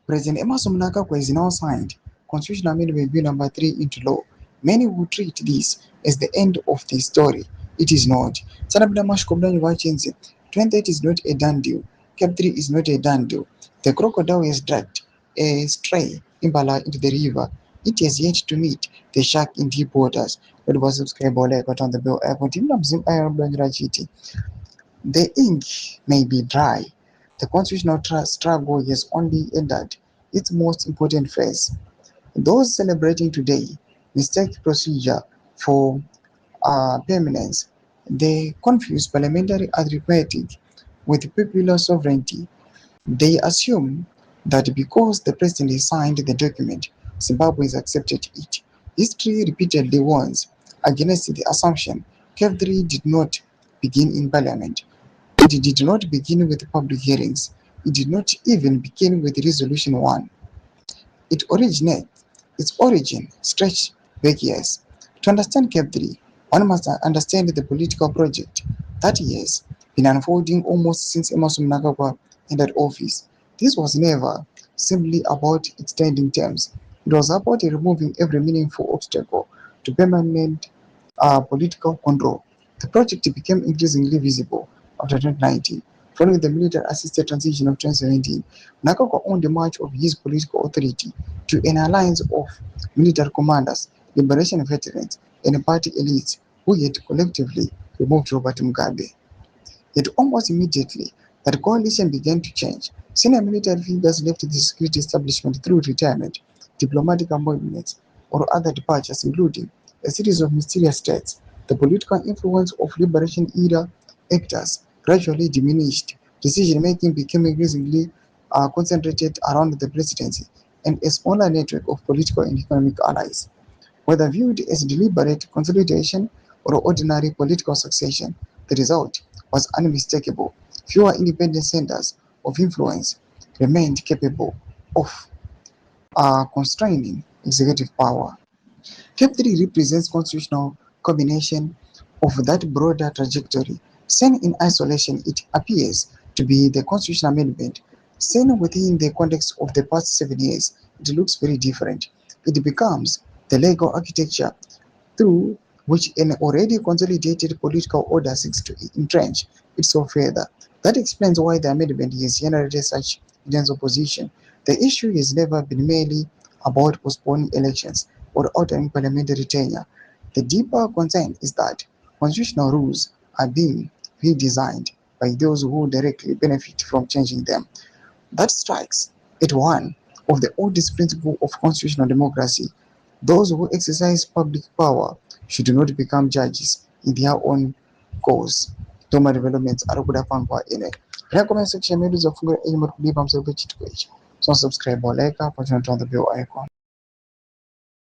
President Emerson Mnangagwa is now signed Constitutional Amendment Bill number 3 into law. Many will treat this as the end of the story. It is not. 28 is not a done deal. Cap 3 is not a done deal. The crocodile has dragged a stray impala into the river. It has yet to meet the shark in deep waters. But was subscribe or like on the bell icon. The ink may be dry. The constitutional struggle has only entered its most important phase. Those celebrating today mistake procedure for permanence. They confuse parliamentary arithmetic with popular sovereignty. They assume that because the president signed the document, Zimbabwe has accepted it. History repeatedly warns against the assumption Kev3 did not begin in parliament. It did not begin with public hearings. It did not even begin with Resolution 1. Its origin stretched back years. To understand Kev3, one must understand the political project that has been unfolding almost since Emerson Mnangagwa entered office. This was never simply about extending terms. It was about removing every meaningful obstacle to permanent political control. The project became increasingly visible after 2019. Following the military-assisted transition of 2017, Mnangagwa owned much of his political authority to an alliance of military commanders, liberation veterans, and party elites who had collectively removed Robert Mugabe. Yet almost immediately, that coalition began to change. Senior military figures left the security establishment through retirement, diplomatic appointments, or other departures, including a series of mysterious deaths. The political influence of liberation-era actors gradually diminished. Decision-making became increasingly concentrated around the presidency and a smaller network of political and economic allies. Whether viewed as deliberate consolidation or ordinary political succession, the result was unmistakable. Fewer independent centers of influence remained capable of constraining executive power. Cap 3 represents constitutional combination of that broader trajectory. Seen in isolation, it appears to be the constitutional amendment. Seen within the context of the past 7 years, it looks very different. It becomes the legal architecture through which an already consolidated political order seeks to entrench itself further. That explains why the amendment has generated such intense opposition. The issue has never been merely about postponing elections or altering parliamentary tenure. The deeper concern is that constitutional rules are being redesigned by those who directly benefit from changing them. That strikes at one of the oldest principles of constitutional democracy. Those who exercise public power should not become judges in their own cause. Toma developments arakuda pangwa ine. Comment section medu za fungu enyi matukulipa msabe chitu kwa ichi. So subscribe or like, pachana turn the bell icon.